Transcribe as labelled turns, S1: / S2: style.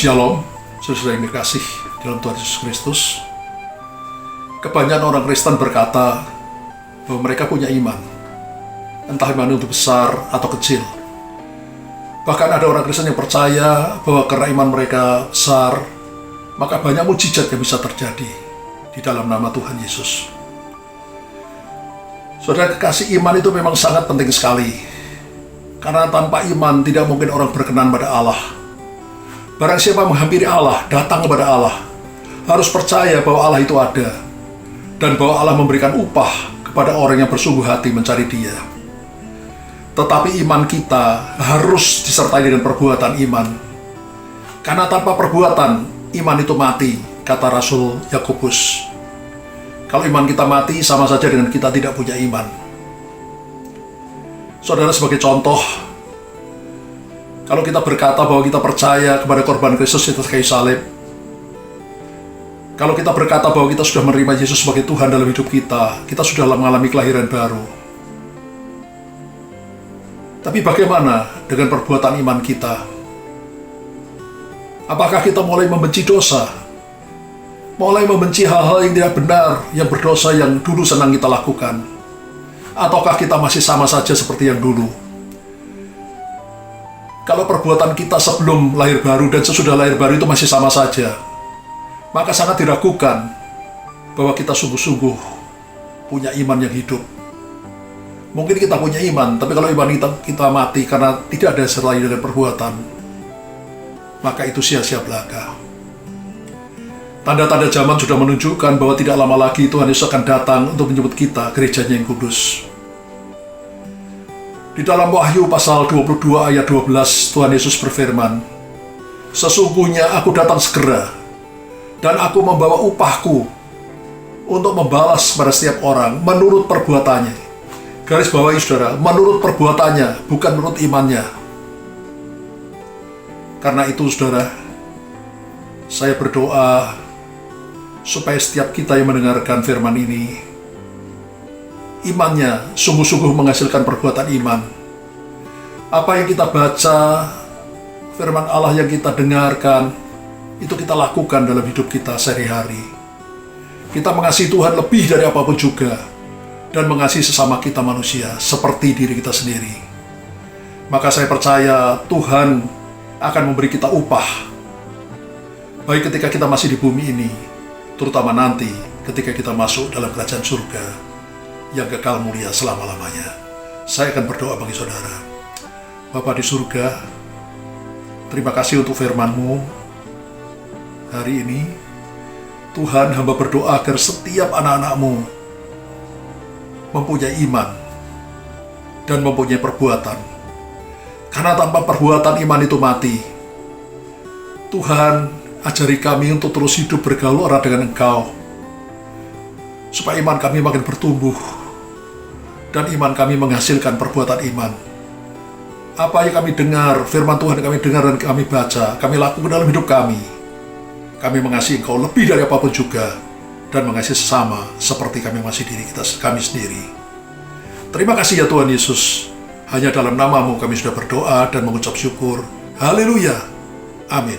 S1: Shalom, saudara yang dikasih dalam Tuhan Yesus Kristus. Kebanyakan orang Kristen berkata bahwa mereka punya iman, entah iman itu besar atau kecil. Bahkan ada orang Kristen yang percaya bahwa karena iman mereka besar, maka banyak mujizat yang bisa terjadi di dalam nama Tuhan Yesus. Saudara kekasih, iman itu memang sangat penting sekali. Karena tanpa iman tidak mungkin orang berkenan pada Allah. Barang siapa menghampiri Allah, datang kepada Allah, harus percaya bahwa Allah itu ada, dan bahwa Allah memberikan upah kepada orang yang bersungguh hati mencari Dia. Tetapi iman kita harus disertai dengan perbuatan iman. Karena tanpa perbuatan, iman itu mati, kata Rasul Yakobus. Kalau iman kita mati, sama saja dengan kita tidak punya iman. Saudara, sebagai contoh, kalau kita berkata bahwa kita percaya kepada korban Kristus di atas kayu salib, kalau kita berkata bahwa kita sudah menerima Yesus sebagai Tuhan dalam hidup kita sudah mengalami kelahiran baru. Tapi bagaimana dengan perbuatan iman kita? Apakah kita mulai membenci dosa? Mulai membenci hal-hal yang tidak benar, yang berdosa yang dulu senang kita lakukan? Ataukah kita masih sama saja seperti yang dulu? Kalau perbuatan kita sebelum lahir baru dan sesudah lahir baru itu masih sama saja, maka sangat diragukan bahwa kita sungguh-sungguh punya iman yang hidup. Mungkin kita punya iman, tapi kalau iman kita mati karena tidak ada sertai dengan perbuatan, maka itu sia-sia belaka. Tanda-tanda zaman sudah menunjukkan bahwa tidak lama lagi Tuhan Yesus akan datang untuk menjemput kita, gerejanya yang kudus. Di dalam Wahyu pasal 22 ayat 12, Tuhan Yesus berfirman, "Sesungguhnya aku datang segera, dan aku membawa upahku untuk membalas pada setiap orang menurut perbuatannya." Garis bawahi saudara, menurut perbuatannya, bukan menurut imannya. Karena itu saudara, saya berdoa supaya setiap kita yang mendengarkan firman ini, imannya sungguh-sungguh menghasilkan perbuatan iman. Apa yang kita baca, firman Allah yang kita dengarkan, itu kita lakukan dalam hidup kita sehari-hari. Kita mengasihi Tuhan lebih dari apapun juga, dan mengasihi sesama kita manusia seperti diri kita sendiri. Maka saya percaya Tuhan akan memberi kita upah, baik ketika kita masih di bumi ini, terutama nanti ketika kita masuk dalam kerajaan surga yang kekal mulia selama-lamanya. Saya akan berdoa bagi saudara. Bapa di surga, terima kasih untuk firman-Mu hari ini. Tuhan, hamba berdoa agar setiap anak-anak-Mu mempunyai iman dan mempunyai perbuatan. Karena tanpa perbuatan iman itu mati. Tuhan, ajari kami untuk terus hidup bergaul erat dengan Engkau, supaya iman kami makin bertumbuh, dan iman kami menghasilkan perbuatan iman. Apa yang kami dengar, firman Tuhan yang kami dengar dan kami baca, kami lakukan dalam hidup kami. Kami mengasihi Engkau lebih dari apapun juga, dan mengasihi sesama seperti kami mengasihi diri kami sendiri. Terima kasih ya Tuhan Yesus. Hanya dalam nama-Mu kami sudah berdoa dan mengucap syukur. Haleluya. Amin.